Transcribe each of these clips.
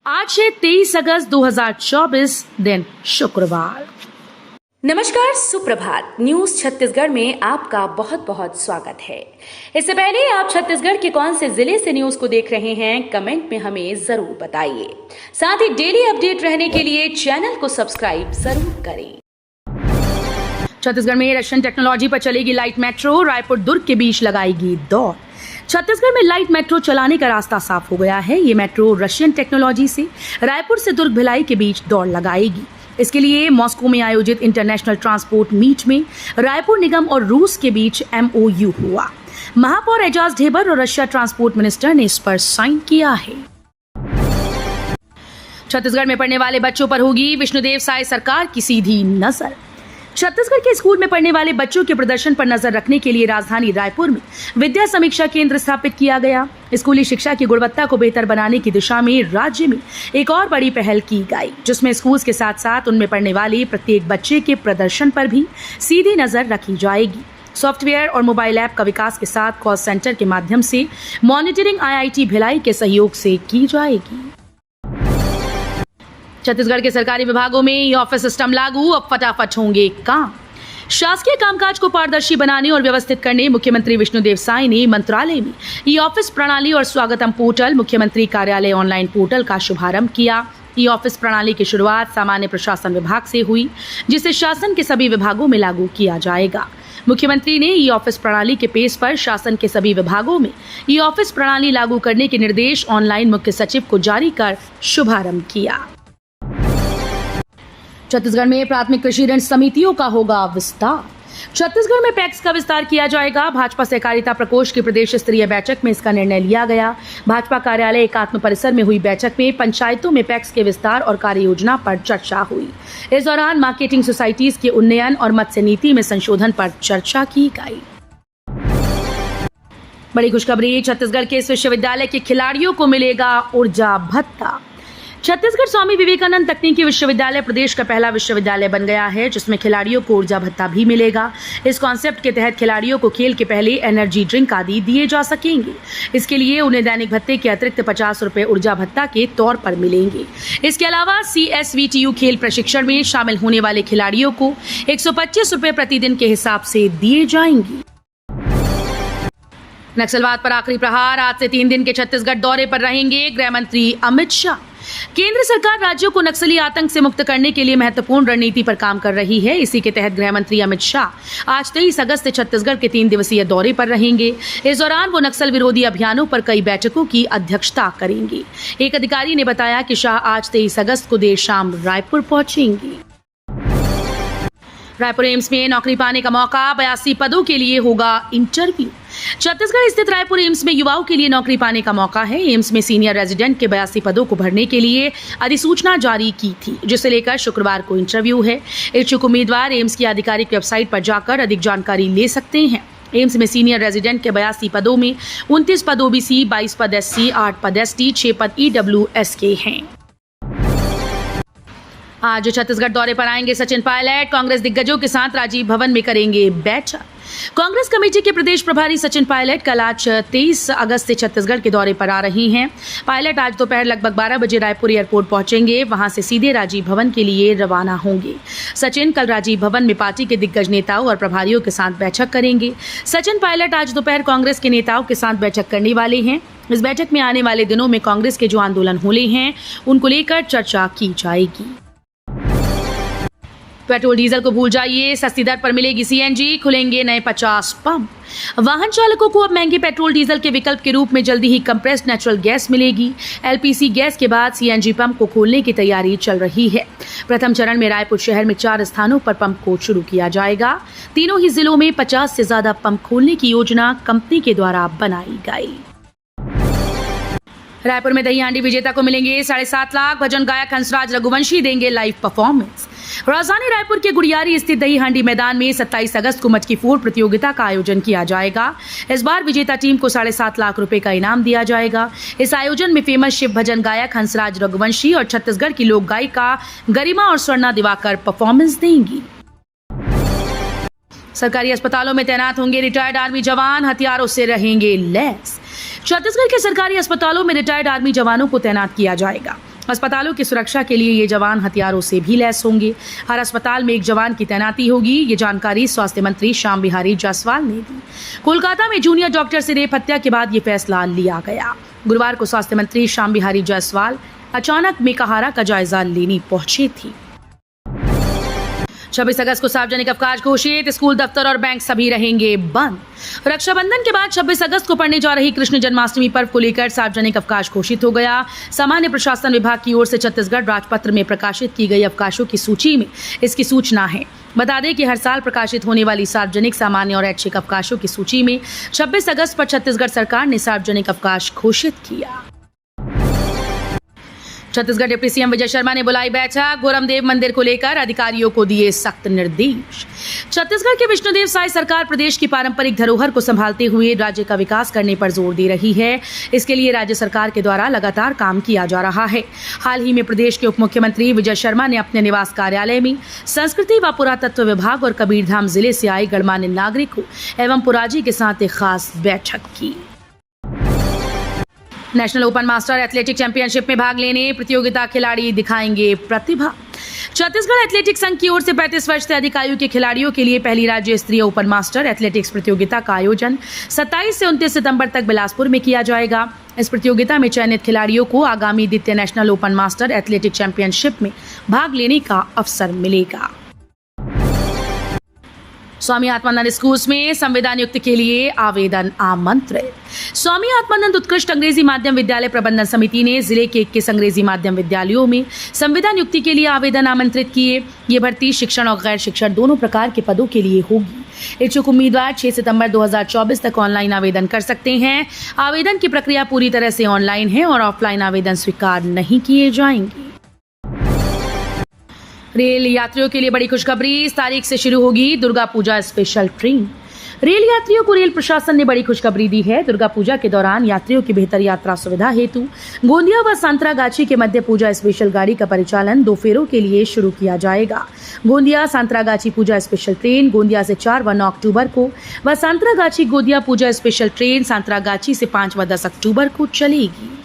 आज है 23 अगस्त 2024 दिन शुक्रवार। नमस्कार, सुप्रभात। न्यूज छत्तीसगढ़ में आपका बहुत बहुत स्वागत है। इससे पहले आप छत्तीसगढ़ के कौन से जिले से न्यूज को देख रहे हैं, कमेंट में हमें जरूर बताइए। साथ ही डेली अपडेट रहने के लिए चैनल को सब्सक्राइब जरूर करें। छत्तीसगढ़ में रशियन टेक्नोलॉजी पर चलेगी लाइट मेट्रो, रायपुर दुर्ग के बीच लगाएगी दौड़। छत्तीसगढ़ में लाइट मेट्रो चलाने का रास्ता साफ हो गया है। ये मेट्रो रशियन टेक्नोलॉजी से रायपुर से दुर्ग भिलाई के बीच दौड़ लगाएगी। इसके लिए मॉस्को में आयोजित इंटरनेशनल ट्रांसपोर्ट मीट में रायपुर निगम और रूस के बीच MOU हुआ। महापौर एजाज ढेबर और रशिया ट्रांसपोर्ट मिनिस्टर ने इस पर साइन किया है। छत्तीसगढ़ में पढ़ने वाले बच्चों पर होगी विष्णुदेव साय सरकार की सीधी नजर। छत्तीसगढ़ के स्कूल में पढ़ने वाले बच्चों के प्रदर्शन पर नजर रखने के लिए राजधानी रायपुर में विद्या समीक्षा केंद्र स्थापित किया गया। स्कूली शिक्षा की गुणवत्ता को बेहतर बनाने की दिशा में राज्य में एक और बड़ी पहल की गई, जिसमें स्कूल्स के साथ साथ उनमें पढ़ने वाले प्रत्येक बच्चे के प्रदर्शन पर भी सीधी नजर रखी जाएगी। सॉफ्टवेयर और मोबाइल ऐप का विकास के साथ कॉल सेंटर के माध्यम से मॉनिटरिंग IIT भिलाई के सहयोग से की जाएगी। छत्तीसगढ़ के सरकारी विभागों में ई ऑफिस सिस्टम लागू, अब फटाफट होंगे काम। शासकीय कामकाज को पारदर्शी बनाने और व्यवस्थित करने मुख्यमंत्री विष्णुदेव साय ने मंत्रालय में ई ऑफिस प्रणाली और स्वागतम पोर्टल, मुख्यमंत्री कार्यालय ऑनलाइन पोर्टल का शुभारंभ किया। ई ऑफिस प्रणाली की शुरुआत सामान्य प्रशासन विभाग से हुई, जिसे शासन के सभी विभागों में लागू किया जाएगा। मुख्यमंत्री ने ई ऑफिस प्रणाली के पेज पर शासन के सभी विभागों में ई ऑफिस प्रणाली लागू करने के निर्देश ऑनलाइन मुख्य सचिव को जारी कर शुभारंभ किया। छत्तीसगढ़ में प्राथमिक कृषि ऋण समितियों का होगा विस्तार। छत्तीसगढ़ में पैक्स का विस्तार किया जाएगा। भाजपा सहकारिता प्रकोष्ठ की प्रदेश स्तरीय बैठक में इसका निर्णय लिया गया। भाजपा कार्यालय एकात्म परिसर में हुई बैठक में पंचायतों में पैक्स के विस्तार और कार्य योजना पर चर्चा हुई। इस दौरान मार्केटिंग सोसाइटीज के उन्नयन और मत्स्य नीति में संशोधन पर चर्चा की गई। बड़ी खुशखबरी, छत्तीसगढ़ के इस विश्वविद्यालय के खिलाड़ियों को मिलेगा ऊर्जा भत्ता। छत्तीसगढ़ स्वामी विवेकानंद तकनीकी विश्वविद्यालय प्रदेश का पहला विश्वविद्यालय बन गया है, जिसमें खिलाड़ियों को ऊर्जा भत्ता भी मिलेगा। इस कॉन्सेप्ट के तहत खिलाड़ियों को खेल के पहले एनर्जी ड्रिंक आदि दिए जा सकेंगे। इसके लिए उन्हें दैनिक भत्ते के अतिरिक्त 50 रुपए ऊर्जा भत्ता के तौर पर मिलेंगे। इसके अलावा CSVTU खेल प्रशिक्षण में शामिल होने वाले खिलाड़ियों को 125 रुपए प्रतिदिन के हिसाब से दिए जाएंगे। नक्सलवाद पर आखिरी प्रहार, आज से 3 दिन के छत्तीसगढ़ दौरे पर रहेंगे गृह मंत्री अमित शाह। केंद्र सरकार राज्यों को नक्सली आतंक से मुक्त करने के लिए महत्वपूर्ण रणनीति पर काम कर रही है। इसी के तहत गृह मंत्री अमित शाह आज 23 अगस्त से छत्तीसगढ़ के 3 दिवसीय दौरे पर रहेंगे। इस दौरान वो नक्सल विरोधी अभियानों पर कई बैठकों की अध्यक्षता करेंगे। एक अधिकारी ने बताया कि शाह आज 23 अगस्त को देर शाम रायपुर पहुंचेंगे। रायपुर एम्स में नौकरी पाने का मौका, 82 पदों के लिए होगा इंटरव्यू। छत्तीसगढ़ स्थित रायपुर एम्स में युवाओं के लिए नौकरी पाने का मौका है। एम्स में सीनियर रेजिडेंट के 82 पदों को भरने के लिए अधिसूचना जारी की थी, जिसे लेकर शुक्रवार को इंटरव्यू है। इच्छुक उम्मीदवार एम्स की आधिकारिक वेबसाइट पर जाकर अधिक जानकारी ले सकते हैं। एम्स में सीनियर रेजिडेंट के 82 पदों में 29 पद OBC, 22 पद SC, 8 पद ST, 6 पद EWS के हैं। आज छत्तीसगढ़ दौरे पर आएंगे सचिन पायलट। कांग्रेस दिग्गजों के साथ राजीव भवन में करेंगे बैठक। कांग्रेस कमेटी के प्रदेश प्रभारी सचिन पायलट कल आज 23 अगस्त से छत्तीसगढ़ के दौरे पर आ रहे हैं। पायलट आज दोपहर लगभग 12 बजे रायपुर एयरपोर्ट पहुंचेंगे। वहां से सीधे राजीव भवन के लिए रवाना होंगे। सचिन कल राजीव भवन में पार्टी के दिग्गज नेताओं और प्रभारियों के साथ बैठक करेंगे। सचिन पायलट आज दोपहर कांग्रेस के नेताओं के साथ बैठक करने वाले हैं। इस बैठक में आने वाले दिनों में कांग्रेस के जो आंदोलन होने हैं, उनको लेकर चर्चा की जाएगी। पेट्रोल डीजल को भूल जाइए, सस्ती दर पर मिलेगी CNG, खुलेंगे नए 50 पंप। वाहन चालकों को अब महंगे पेट्रोल डीजल के विकल्प के रूप में जल्दी ही कंप्रेस्ड नेचुरल गैस मिलेगी। LPC गैस के बाद CNG पंप को खोलने की तैयारी चल रही है। प्रथम चरण में रायपुर शहर में 4 स्थानों पर पंप को शुरू किया जाएगा। तीनों ही जिलों में 50 से ज्यादा पंप खोलने की योजना कंपनी के द्वारा बनाई गई। रायपुर में दही हांडी विजेता को मिलेंगे 7.5 लाख। भजन गायक हंसराज रघुवंशी देंगे लाइव परफॉर्मेंस। राजधानी रायपुर के गुड़ियारी स्थित दही हांडी मैदान में 27 अगस्त को मटकी फोड़ प्रतियोगिता का आयोजन किया जाएगा। इस बार विजेता टीम को 7.5 लाख रुपए का इनाम दिया जाएगा। इस आयोजन में फेमस शिव भजन गायक हंसराज रघुवंशी और छत्तीसगढ़ की लोक गायिका गरिमा और स्वर्णा दिवाकर परफॉर्मेंस देंगी। सरकारी अस्पतालों में तैनात होंगे रिटायर्ड आर्मी जवान, हथियारों से रहेंगे लैस। छत्तीसगढ़ के सरकारी अस्पतालों में रिटायर्ड आर्मी जवानों को तैनात किया जाएगा। अस्पतालों की सुरक्षा के लिए ये जवान हथियारों से भी लैस होंगे। हर अस्पताल में एक जवान की तैनाती होगी। ये जानकारी स्वास्थ्य मंत्री श्याम बिहारी जायसवाल ने दी। कोलकाता में जूनियर डॉक्टर से रेप हत्या के बाद ये फैसला लिया गया। गुरुवार को स्वास्थ्य मंत्री श्याम बिहारी जायसवाल अचानक मेकाहारा का जायजा लेने पहुंचे थे। 26 अगस्त को सार्वजनिक अवकाश घोषित, स्कूल, दफ्तर और बैंक सभी रहेंगे बंद। रक्षाबंधन के बाद 26 अगस्त को पड़ने जा रही कृष्ण जन्माष्टमी पर्व को लेकर सार्वजनिक अवकाश घोषित हो गया। सामान्य प्रशासन विभाग की ओर से छत्तीसगढ़ राजपत्र में प्रकाशित की गई अवकाशों की सूची में इसकी सूचना है। बता दें कि हर साल प्रकाशित होने वाली सार्वजनिक, सामान्य और ऐच्छिक अवकाशों की सूची में 26 अगस्त पर छत्तीसगढ़ सरकार ने सार्वजनिक अवकाश घोषित किया। छत्तीसगढ़ डिप्टी सीएम विजय शर्मा ने बुलाई बैठक, गोरमदेव मंदिर को लेकर अधिकारियों को दिए सख्त निर्देश। छत्तीसगढ़ के विष्णुदेव साई सरकार प्रदेश की पारंपरिक धरोहर को संभालते हुए राज्य का विकास करने पर जोर दे रही है। इसके लिए राज्य सरकार के द्वारा लगातार काम किया जा रहा है। हाल ही में प्रदेश के उप मुख्यमंत्री विजय शर्मा ने अपने निवास कार्यालय में संस्कृति व पुरातत्व विभाग और कबीरधाम जिले से आए गणमान्य नागरिकों एवं पुराजी के साथ एक खास बैठक की। National open master athletic championship में भाग लेने प्रतियोगिता खिलाड़ी दिखाएंगे प्रतिभा। छत्तीसगढ़ एथलेटिक्स संघ की ओर से 35 वर्ष से अधिक आयु के खिलाड़ियों के लिए पहली राज्य स्तरीय ओपन मास्टर एथलेटिक्स प्रतियोगिता का आयोजन 27 से 29 सितंबर तक बिलासपुर में किया जाएगा। इस प्रतियोगिता में चयनित खिलाड़ियों को आगामी द्वितीय national open master athletic championship में भाग लेने का अवसर मिलेगा। स्वामी आत्मानंद स्कूल में संविदा नियुक्ति के लिए आवेदन आमंत्रित। स्वामी आत्मानंद उत्कृष्ट अंग्रेजी माध्यम विद्यालय प्रबंधन समिति ने जिले के 21 अंग्रेजी माध्यम विद्यालयों में संविदा नियुक्ति के लिए आवेदन आमंत्रित किए। ये भर्ती शिक्षण और गैर शिक्षण दोनों प्रकार के पदों के लिए होगी। इच्छुक उम्मीदवार 6 सितंबर 2024 तक ऑनलाइन आवेदन कर सकते हैं। आवेदन की प्रक्रिया पूरी तरह से ऑनलाइन है और ऑफलाइन आवेदन स्वीकार नहीं किए जाएंगे। रेल यात्रियों के लिए बड़ी खुशखबरी, इस तारीख से शुरू होगी Durga Puja special train. Rail यात्रियों को रेल प्रशासन ने बड़ी खुशखबरी दी है। दुर्गा पूजा के दौरान यात्रियों की बेहतर यात्रा सुविधा हेतु गोंदिया व सांतरागाछी के मध्य पूजा स्पेशल गाड़ी का परिचालन 2 फेरों के लिए शुरू किया जाएगा। गोंदिया सांतरागाछी पूजा स्पेशल ट्रेन गोंदिया से 4 व 9 अक्टूबर को व सांतरागाछी गोंदिया पूजा स्पेशल ट्रेन सांतरागाछी से 5 व 10 अक्टूबर को चलेगी।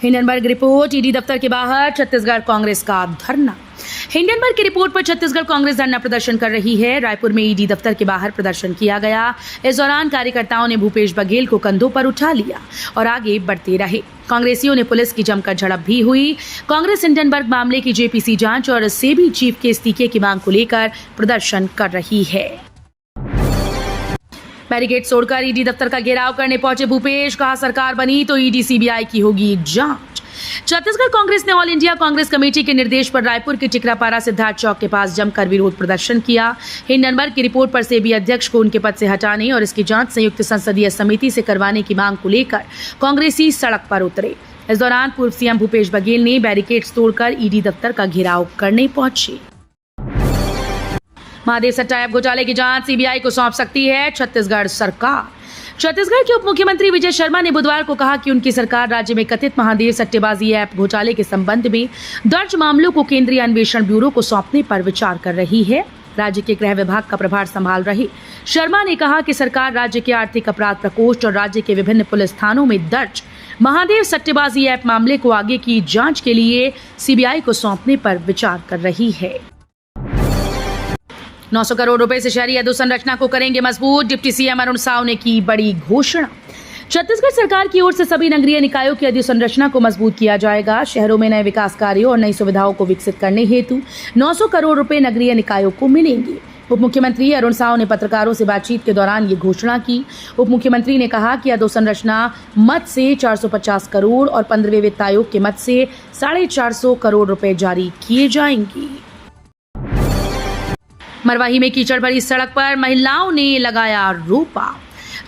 हिंडनबर्ग रिपोर्ट, ईडी दफ्तर के बाहर छत्तीसगढ़ कांग्रेस का धरना। हिंडनबर्ग की रिपोर्ट पर छत्तीसगढ़ कांग्रेस धरना प्रदर्शन कर रही है। रायपुर में ईडी दफ्तर के बाहर प्रदर्शन किया गया। इस दौरान कार्यकर्ताओं ने भूपेश बघेल को कंधों पर उठा लिया और आगे बढ़ते रहे। कांग्रेसियों ने पुलिस की जमकर झड़प भी हुई। कांग्रेस हिंडनबर्ग मामले की जेपीसी जांच और सेबी चीफ के इस्तीफे की मांग को लेकर प्रदर्शन कर रही है। बैरिकेड तोड़कर ईडी दफ्तर का घेराव करने पहुंचे भूपेश, कहा सरकार बनी तो ईडी सीबीआई की होगी जांच। छत्तीसगढ़ कांग्रेस ने ऑल इंडिया कांग्रेस कमेटी के निर्देश पर रायपुर के टिकरापारा सिद्धार्थ चौक के पास जमकर विरोध प्रदर्शन किया। हिंडनबर्ग की रिपोर्ट पर सेबी अध्यक्ष को उनके पद से हटाने और इसकी जांच संयुक्त संसदीय समिति से करवाने की मांग को लेकर कांग्रेसी सड़क पर उतरे। इस दौरान पूर्व सीएम भूपेश बघेल ने बैरिकेड तोड़कर ईडी दफ्तर का घेराव करने पहुंचे। महादेव सट्टा ऐप घोटाले की जांच सीबीआई को सौंप सकती है छत्तीसगढ़ सरकार। छत्तीसगढ़ के उप मुख्यमंत्री विजय शर्मा ने बुधवार को कहा कि उनकी सरकार राज्य में कथित महादेव सट्टेबाजी ऐप घोटाले के संबंध में दर्ज मामलों को केंद्रीय अन्वेषण ब्यूरो को सौंपने पर विचार कर रही है। राज्य के गृह विभाग का प्रभार संभाल रहे शर्मा ने कहा कि सरकार राज्य के आर्थिक अपराध प्रकोष्ठ और राज्य के विभिन्न पुलिस थानों में दर्ज महादेव सट्टेबाजी ऐप मामले को आगे की जांच के लिए सीबीआई को सौंपने पर विचार कर रही है। 900 करोड़ रुपए से शहरी अधोसंरचना को करेंगे मजबूत, डिप्टी सीएम अरुण साव ने की बड़ी घोषणा। छत्तीसगढ़ सरकार की ओर से सभी नगरीय निकायों की अधोसंरचना को मजबूत किया जाएगा। शहरों में नए विकास कार्यों और नई सुविधाओं को विकसित करने हेतु 900 करोड़ रुपए नगरीय निकायों को मिलेंगे। उप मुख्यमंत्री अरुण साव ने पत्रकारों से बातचीत के दौरान ये घोषणा की। उप मुख्यमंत्री ने कहा कि अधोसंरचना मद से 450 करोड़ और 15वें वित्त आयोग के मद से 450 करोड़ रुपए जारी किए जाएंगे। मरवाही में कीचड़ भरी सड़क पर महिलाओं ने लगाया रोपा।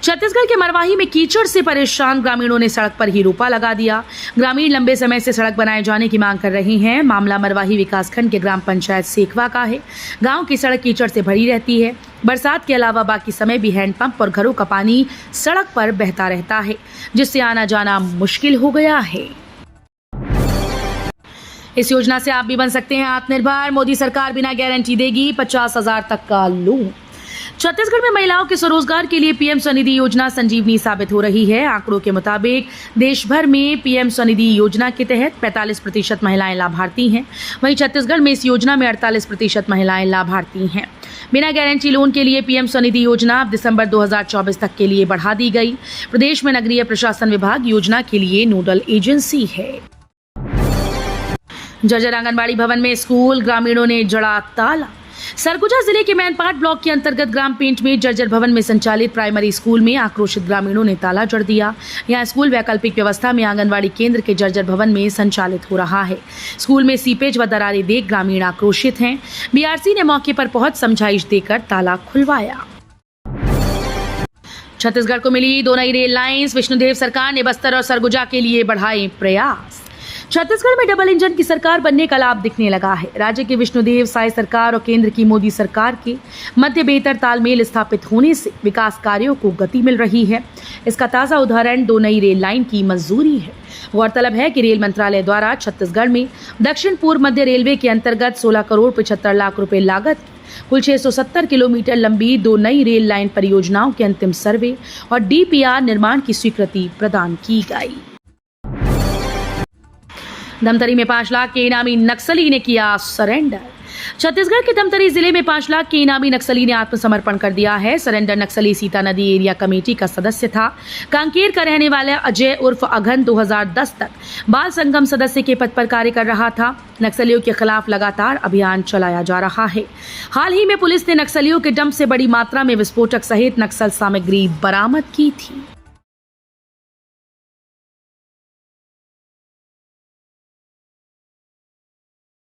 छत्तीसगढ़ के मरवाही में कीचड़ से परेशान ग्रामीणों ने सड़क पर ही रोपा लगा दिया। ग्रामीण लंबे समय से सड़क बनाए जाने की मांग कर रहे हैं। मामला मरवाही विकासखंड के ग्राम पंचायत सेखवा का है। गांव की सड़क कीचड़ से भरी रहती है। बरसात के अलावा बाकी समय भी हैंडपंप और घरों का पानी सड़क पर बहता रहता है, जिससे आना जाना मुश्किल हो गया है। इस योजना से आप भी बन सकते हैं आत्मनिर्भर। मोदी सरकार बिना गारंटी देगी 50,000 तक का लोन। छत्तीसगढ़ में महिलाओं के स्वरोजगार के लिए पीएम स्वनिधि योजना संजीवनी साबित हो रही है। आंकड़ों के मुताबिक देश भर में पीएम स्वनिधि योजना के तहत 45% महिलाएं लाभार्थी हैं। वहीं छत्तीसगढ़ में इस योजना में 48% महिलाएं लाभार्थी हैं। बिना गारंटी लोन के लिए पीएम स्वनिधि योजना अब दिसंबर 2024 तक के लिए बढ़ा दी गई। प्रदेश में नगरीय प्रशासन विभाग योजना के लिए नोडल एजेंसी है। जर्जर आंगनबाड़ी भवन में स्कूल, ग्रामीणों ने जड़ा ताला। सरगुजा जिले के मैनपाट ब्लॉक के अंतर्गत ग्राम पेंट में जर्जर भवन में संचालित प्राइमरी स्कूल में आक्रोशित ग्रामीणों ने ताला जड़ दिया। यहां स्कूल वैकल्पिक व्यवस्था में आंगनबाड़ी केंद्र के जर्जर भवन में संचालित हो रहा है। स्कूल में सीपेज व दरारें देख ग्रामीण आक्रोशित हैं। बीआरसी ने मौके पर पहुंच समझाइश देकर ताला खुलवाया। छत्तीसगढ़ को मिली 2 नई रेल लाइंस। विष्णुदेव सरकार ने बस्तर और सरगुजा के लिए बढ़ाए प्रयास। छत्तीसगढ़ में डबल इंजन की सरकार बनने का लाभ दिखने लगा है। राज्य की विष्णुदेव साय सरकार और केंद्र की मोदी सरकार के मध्य बेहतर तालमेल स्थापित होने से विकास कार्यों को गति मिल रही है। इसका ताजा उदाहरण 2 नई रेल लाइन की मंजूरी है। गौरतलब है कि रेल मंत्रालय द्वारा छत्तीसगढ़ में दक्षिण पूर्व मध्य रेलवे के अंतर्गत 16 करोड़ 75 लाख रुपए लागत की कुल 670 किलोमीटर लंबी 2 नई रेल लाइन परियोजनाओं के अंतिम सर्वे और डीपीआर निर्माण की स्वीकृति प्रदान की गई। धमतरी में 5 लाख के इनामी नक्सली ने किया सरेंडर। छत्तीसगढ़ के धमतरी जिले में 5 लाख के इनामी नक्सली ने आत्मसमर्पण कर दिया है। सरेंडर नक्सली सीता नदी एरिया कमेटी का सदस्य था। कांकेर का रहने वाला अजय उर्फ अघन 2010 तक बाल संगम सदस्य के पद पर कार्य कर रहा था। नक्सलियों के खिलाफ लगातार अभियान चलाया जा रहा है। हाल ही में पुलिस ने नक्सलियों के डंप से बड़ी मात्रा में विस्फोटक सहित नक्सल सामग्री बरामद की थी।